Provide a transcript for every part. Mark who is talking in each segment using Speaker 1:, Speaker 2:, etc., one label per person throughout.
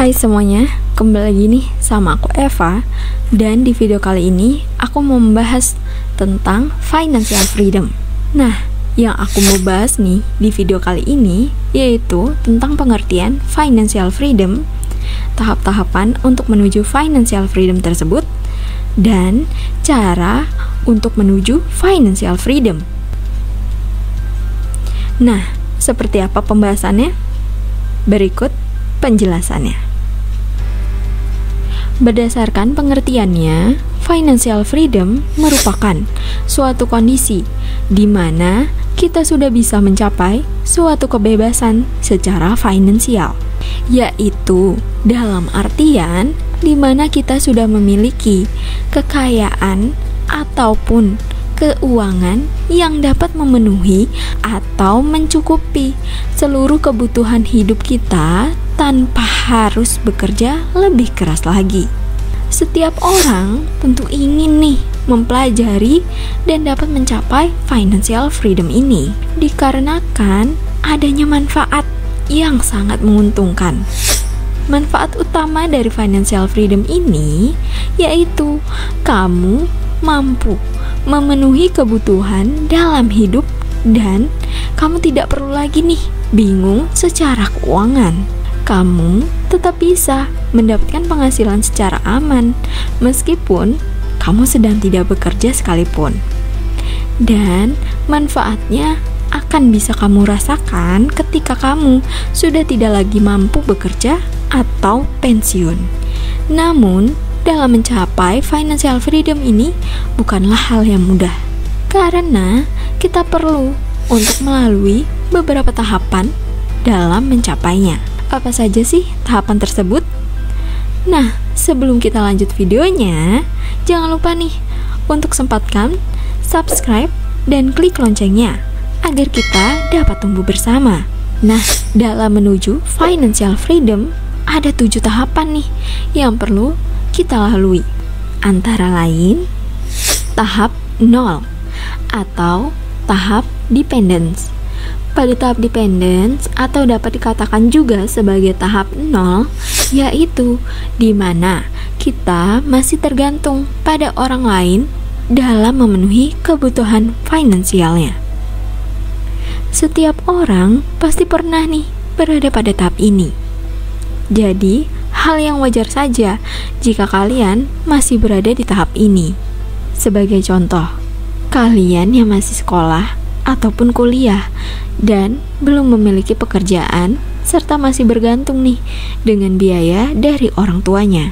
Speaker 1: Hai semuanya, kembali lagi nih sama aku Eva. Dan di video kali ini aku mau membahas tentang financial freedom. Nah, yang aku mau bahas nih di video kali ini yaitu tentang pengertian financial freedom, tahap-tahapan untuk menuju financial freedom tersebut, dan cara untuk menuju financial freedom. Nah, seperti apa pembahasannya? Berikut penjelasannya. Berdasarkan pengertiannya, financial freedom merupakan suatu kondisi di mana kita sudah bisa mencapai suatu kebebasan secara finansial, yaitu dalam artian di mana kita sudah memiliki kekayaan ataupun keuangan yang dapat memenuhi atau mencukupi seluruh kebutuhan hidup kita tanpa harus bekerja lebih keras lagi. Setiap orang tentu ingin nih mempelajari dan dapat mencapai financial freedom ini dikarenakan adanya manfaat yang sangat menguntungkan. Manfaat utama dari financial freedom ini yaitu kamu mampu memenuhi kebutuhan dalam hidup dan kamu tidak perlu lagi nih bingung secara keuangan. Kamu tetap bisa mendapatkan penghasilan secara aman meskipun kamu sedang tidak bekerja sekalipun. Dan manfaatnya akan bisa kamu rasakan ketika kamu sudah tidak lagi mampu bekerja atau pensiun. Namun, dalam mencapai financial freedom ini bukanlah hal yang mudah, karena kita perlu untuk melalui beberapa tahapan dalam mencapainya. Apa saja sih tahapan tersebut? Nah, sebelum kita lanjut videonya, jangan lupa nih untuk sempatkan subscribe dan klik loncengnya agar kita dapat tumbuh bersama. Nah, dalam menuju financial freedom ada 7 tahapan nih yang perlu kita lalui, antara lain tahap 0 atau tahap dependence. Pada tahap dependence atau dapat dikatakan juga sebagai tahap 0, yaitu di mana kita masih tergantung pada orang lain dalam memenuhi kebutuhan finansialnya. Setiap orang pasti pernah nih berada pada tahap ini. Jadi, hal yang wajar saja jika kalian masih berada di tahap ini. Sebagai contoh, kalian yang masih sekolah ataupun kuliah dan belum memiliki pekerjaan serta masih bergantung nih dengan biaya dari orang tuanya,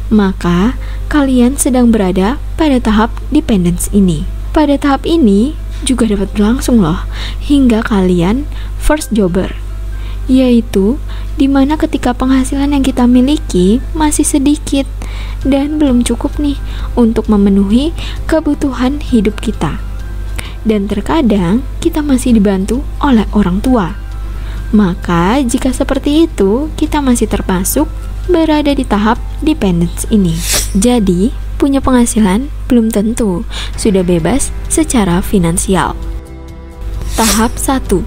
Speaker 1: maka kalian sedang berada pada tahap dependence ini. Pada tahap ini juga dapat berlangsung loh hingga kalian first jobber, yaitu dimana ketika penghasilan yang kita miliki masih sedikit dan belum cukup nih untuk memenuhi kebutuhan hidup kita. Dan terkadang kita masih dibantu oleh orang tua. Maka jika seperti itu, kita masih termasuk berada di tahap dependence ini. Jadi, punya penghasilan belum tentu sudah bebas secara finansial. Tahap 1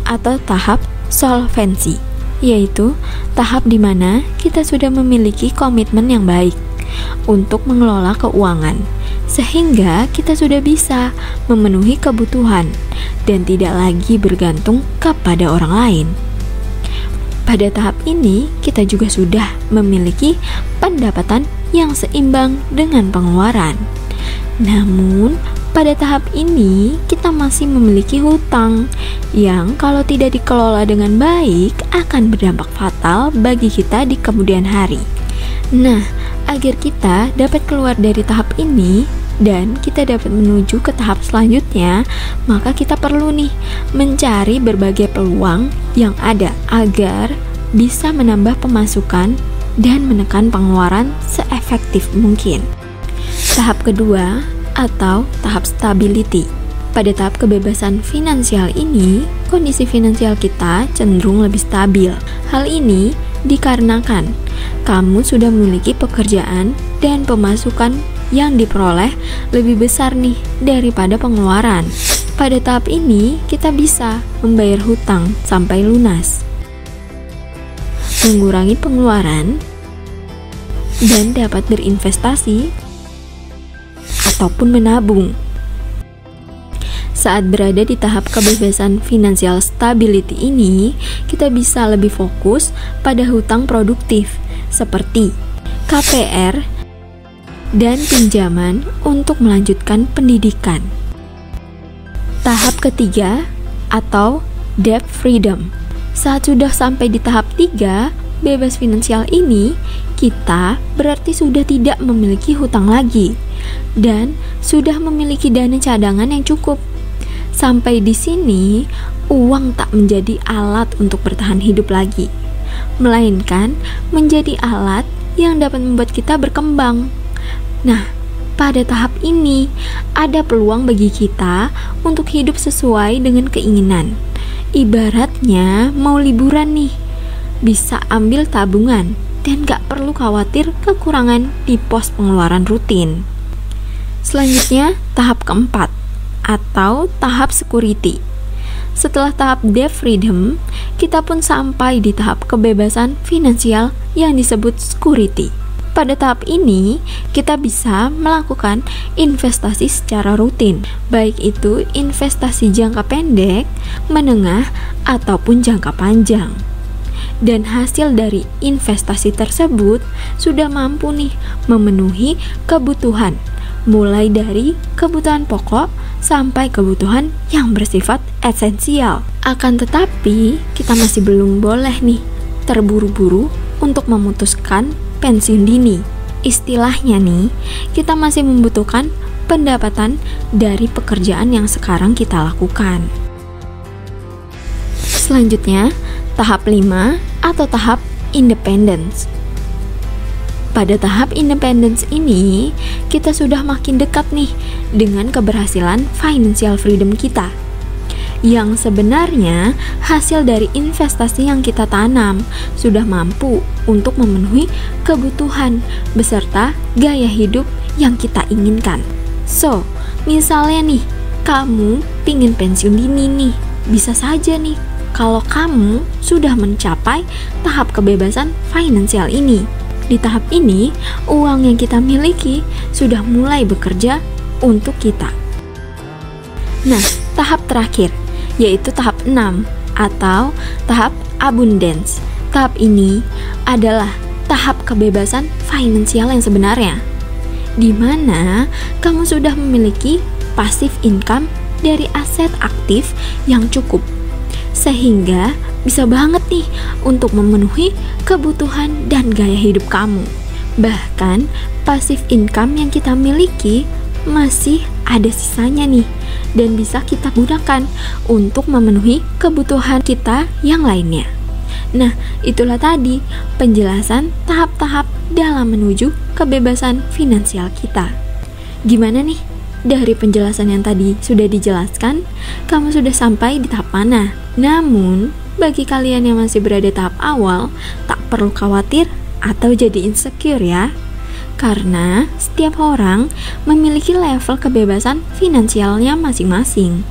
Speaker 1: atau tahap solvency, yaitu tahap di mana kita sudah memiliki komitmen yang baik untuk mengelola keuangan, sehingga kita sudah bisa memenuhi kebutuhan dan tidak lagi bergantung kepada orang lain. Pada tahap ini, kita juga sudah memiliki pendapatan yang seimbang dengan pengeluaran. Namun, pada tahap ini, kita masih memiliki hutang yang kalau tidak dikelola dengan baik akan berdampak fatal bagi kita di kemudian hari. Nah, agar kita dapat keluar dari tahap ini dan kita dapat menuju ke tahap selanjutnya, maka kita perlu nih mencari berbagai peluang yang ada agar bisa menambah pemasukan dan menekan pengeluaran seefektif mungkin. Tahap kedua atau tahap stability. Pada tahap kebebasan finansial ini, kondisi finansial kita cenderung lebih stabil. Hal ini dikarenakan kamu sudah memiliki pekerjaan dan pemasukan yang diperoleh lebih besar nih daripada pengeluaran. Pada tahap ini, kita bisa membayar hutang sampai lunas. mengurangi pengeluaran, dan dapat berinvestasi ataupun menabung. Saat berada di tahap kebebasan financial stability ini, kita bisa lebih fokus pada hutang produktif seperti KPR dan pinjaman untuk melanjutkan pendidikan. Tahap ketiga atau debt freedom. Saat sudah sampai di tahap 3, bebas finansial ini, kita berarti sudah tidak memiliki hutang lagi dan sudah memiliki dana cadangan yang cukup. Sampai di sini, uang tak menjadi alat untuk bertahan hidup lagi, melainkan menjadi alat yang dapat membuat kita berkembang. Nah, pada tahap ini, ada peluang bagi kita untuk hidup sesuai dengan keinginan. Ibaratnya mau liburan nih, bisa ambil tabungan dan gak perlu khawatir kekurangan di pos pengeluaran rutin. Selanjutnya, tahap keempat atau tahap security. Setelah tahap debt freedom, kita pun sampai di tahap kebebasan finansial yang disebut security. Pada tahap ini, kita bisa melakukan investasi secara rutin, baik itu investasi jangka pendek, menengah, ataupun jangka panjang. Dan hasil dari investasi tersebut sudah mampu nih memenuhi kebutuhan, mulai dari kebutuhan pokok sampai kebutuhan yang bersifat esensial. Akan tetapi, kita masih belum boleh nih terburu-buru untuk memutuskan pensiun dini. Istilahnya nih, kita masih membutuhkan pendapatan dari pekerjaan yang sekarang kita lakukan. Selanjutnya, tahap 5 atau tahap independence. Pada tahap independence ini, kita sudah makin dekat nih dengan keberhasilan financial freedom kita, yang sebenarnya hasil dari investasi yang kita tanam sudah mampu untuk memenuhi kebutuhan beserta gaya hidup yang kita inginkan. So, misalnya nih, kamu pingin pensiun dini nih, bisa saja nih kalau kamu sudah mencapai tahap kebebasan finansial ini. Di tahap ini, uang yang kita miliki sudah mulai bekerja untuk kita. Nah, tahap terakhir, yaitu tahap 6 atau tahap abundance. Tahap ini adalah tahap kebebasan finansial yang sebenarnya, di mana kamu sudah memiliki passive income dari aset aktif yang cukup, sehingga bisa banget nih untuk memenuhi kebutuhan dan gaya hidup kamu. Bahkan passive income yang kita miliki masih ada sisanya nih dan bisa kita gunakan untuk memenuhi kebutuhan kita yang lainnya. Nah, itulah tadi penjelasan tahap-tahap dalam menuju kebebasan finansial kita. Gimana nih? Dari penjelasan yang tadi sudah dijelaskan, kamu sudah sampai di tahap mana? Namun, bagi kalian yang masih berada tahap awal, tak perlu khawatir atau jadi insecure ya. Karena setiap orang memiliki level kebebasan finansialnya masing-masing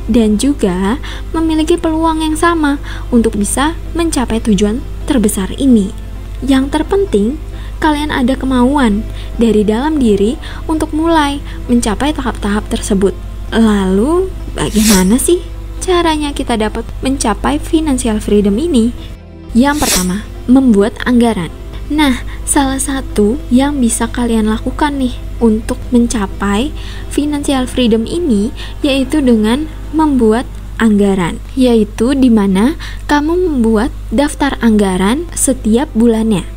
Speaker 1: dan juga memiliki peluang yang sama untuk bisa mencapai tujuan terbesar ini. Yang terpenting, kalian ada kemauan dari dalam diri untuk mulai mencapai tahap-tahap tersebut. Lalu, bagaimana sih caranya kita dapat mencapai financial freedom ini? Yang pertama, membuat anggaran. Nah, salah satu yang bisa kalian lakukan nih untuk mencapai financial freedom ini yaitu dengan membuat anggaran, yaitu di mana kamu membuat daftar anggaran setiap bulannya.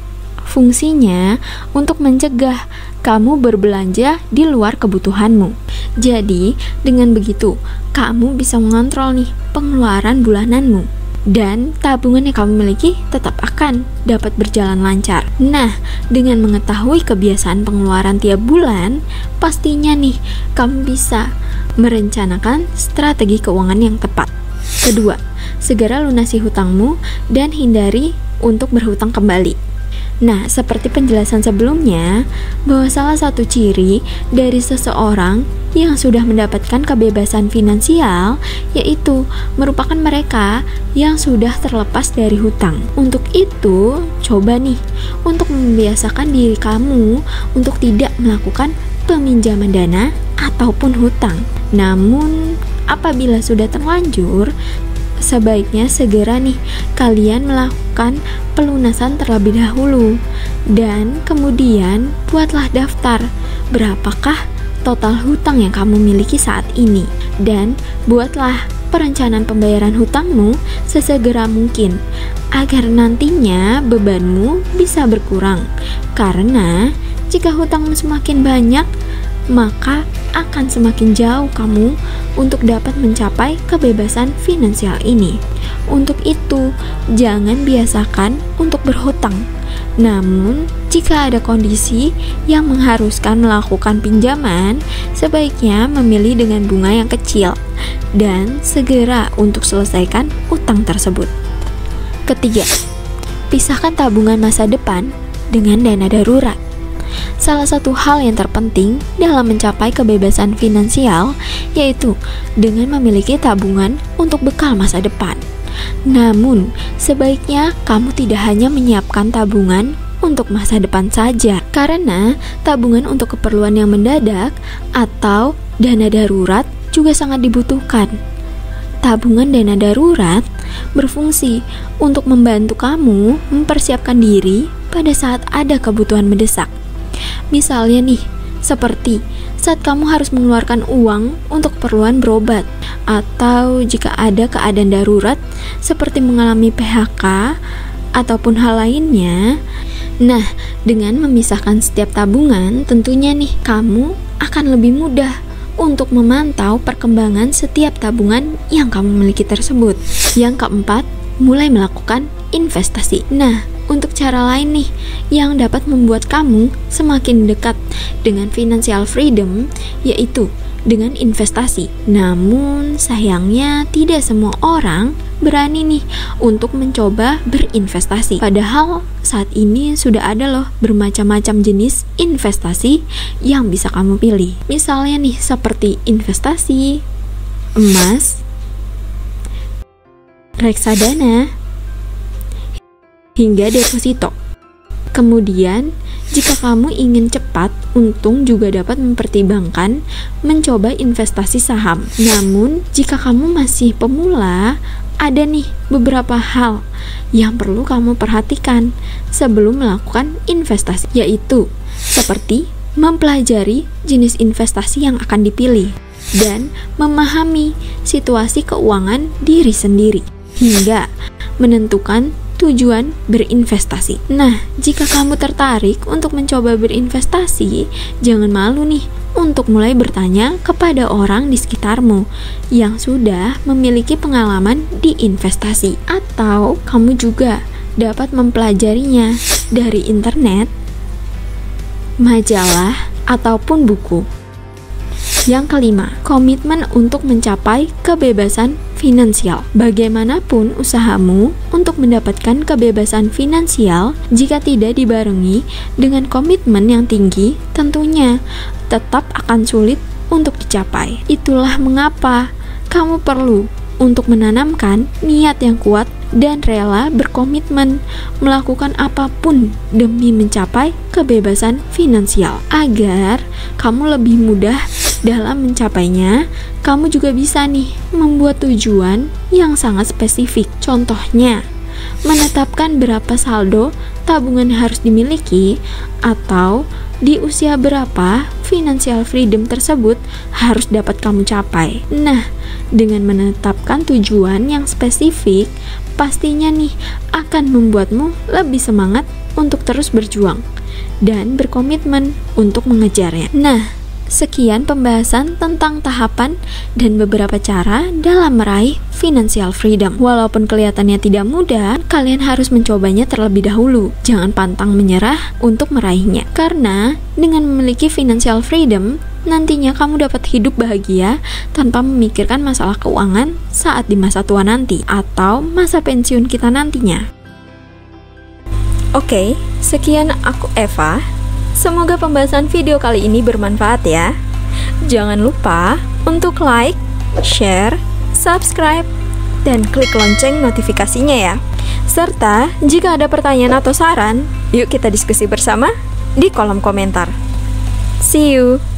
Speaker 1: Fungsinya untuk mencegah kamu berbelanja di luar kebutuhanmu. Jadi, dengan begitu, kamu bisa mengontrol nih pengeluaran bulananmu. Dan tabungan yang kamu miliki tetap akan dapat berjalan lancar. Nah, dengan mengetahui kebiasaan pengeluaran tiap bulan, pastinya nih kamu bisa merencanakan strategi keuangan yang tepat. Kedua, segera lunasi hutangmu dan hindari untuk berhutang kembali. Nah, seperti penjelasan sebelumnya, bahwa salah satu ciri dari seseorang yang sudah mendapatkan kebebasan finansial yaitu merupakan mereka yang sudah terlepas dari hutang. Untuk itu, coba nih untuk membiasakan diri kamu untuk tidak melakukan peminjaman dana ataupun hutang. Namun, apabila sudah terlanjur, sebaiknya segera nih kalian melakukan pelunasan terlebih dahulu, dan kemudian buatlah daftar berapakah total hutang yang kamu miliki saat ini, dan buatlah perencanaan pembayaran hutangmu sesegera mungkin agar nantinya bebanmu bisa berkurang. Karena jika hutangmu semakin banyak, maka akan semakin jauh kamu untuk dapat mencapai kebebasan finansial ini. Untuk itu, jangan biasakan untuk berhutang. Namun, jika ada kondisi yang mengharuskan melakukan pinjaman, sebaiknya memilih dengan bunga yang kecil dan segera untuk selesaikan utang tersebut. Ketiga, pisahkan tabungan masa depan dengan dana darurat. Salah satu hal yang terpenting dalam mencapai kebebasan finansial yaitu dengan memiliki tabungan untuk bekal masa depan. Namun, sebaiknya kamu tidak hanya menyiapkan tabungan untuk masa depan saja, karena tabungan untuk keperluan yang mendadak atau dana darurat juga sangat dibutuhkan. Tabungan dana darurat berfungsi untuk membantu kamu mempersiapkan diri pada saat ada kebutuhan mendesak. Misalnya nih, seperti saat kamu harus mengeluarkan uang untuk keperluan berobat, atau jika ada keadaan darurat seperti mengalami PHK ataupun hal lainnya. Nah, dengan memisahkan setiap tabungan, tentunya nih kamu akan lebih mudah untuk memantau perkembangan setiap tabungan yang kamu miliki tersebut. Yang keempat, mulai melakukan investasi. Nah, untuk cara lain nih yang dapat membuat kamu semakin dekat dengan financial freedom yaitu dengan investasi. Namun sayangnya tidak semua orang berani nih untuk mencoba berinvestasi. Padahal saat ini sudah ada loh bermacam-macam jenis investasi yang bisa kamu pilih. Misalnya nih seperti investasi emas, reksadana, hingga deposito. Kemudian, jika kamu ingin cepat, untung juga dapat mempertimbangkan mencoba investasi saham. Namun, jika kamu masih pemula, ada nih beberapa hal yang perlu kamu perhatikan sebelum melakukan investasi, yaitu seperti mempelajari jenis investasi yang akan dipilih dan memahami situasi keuangan diri sendiri hingga menentukan tujuan berinvestasi. Nah, jika kamu tertarik untuk mencoba berinvestasi, jangan malu nih untuk mulai bertanya kepada orang di sekitarmu yang sudah memiliki pengalaman di investasi, atau kamu juga dapat mempelajarinya dari internet, majalah, ataupun buku. Yang kelima, komitmen untuk mencapai kebebasan finansial. Bagaimanapun usahamu untuk mendapatkan kebebasan finansial, jika tidak dibarengi dengan komitmen yang tinggi, tentunya tetap akan sulit untuk dicapai. Itulah mengapa kamu perlu untuk menanamkan niat yang kuat dan rela berkomitmen melakukan apapun demi mencapai kebebasan finansial. Agar kamu lebih mudah dalam mencapainya, kamu juga bisa nih membuat tujuan yang sangat spesifik. Contohnya, menetapkan berapa saldo tabungan harus dimiliki, atau di usia berapa financial freedom tersebut harus dapat kamu capai. Nah, dengan menetapkan tujuan yang spesifik, pastinya nih akan membuatmu lebih semangat untuk terus berjuang dan berkomitmen untuk mengejarnya. Nah, sekian pembahasan tentang tahapan dan beberapa cara dalam meraih financial freedom. Walaupun kelihatannya tidak mudah, kalian harus mencobanya terlebih dahulu. Jangan pantang menyerah untuk meraihnya. Karena dengan memiliki financial freedom, nantinya kamu dapat hidup bahagia tanpa memikirkan masalah keuangan saat di masa tua nanti atau masa pensiun kita nantinya. Oke, sekian aku Eva. Semoga pembahasan video kali ini bermanfaat ya. Jangan lupa untuk like, share, subscribe, dan klik lonceng notifikasinya ya. Serta jika ada pertanyaan atau saran, yuk kita diskusi bersama di kolom komentar. See you!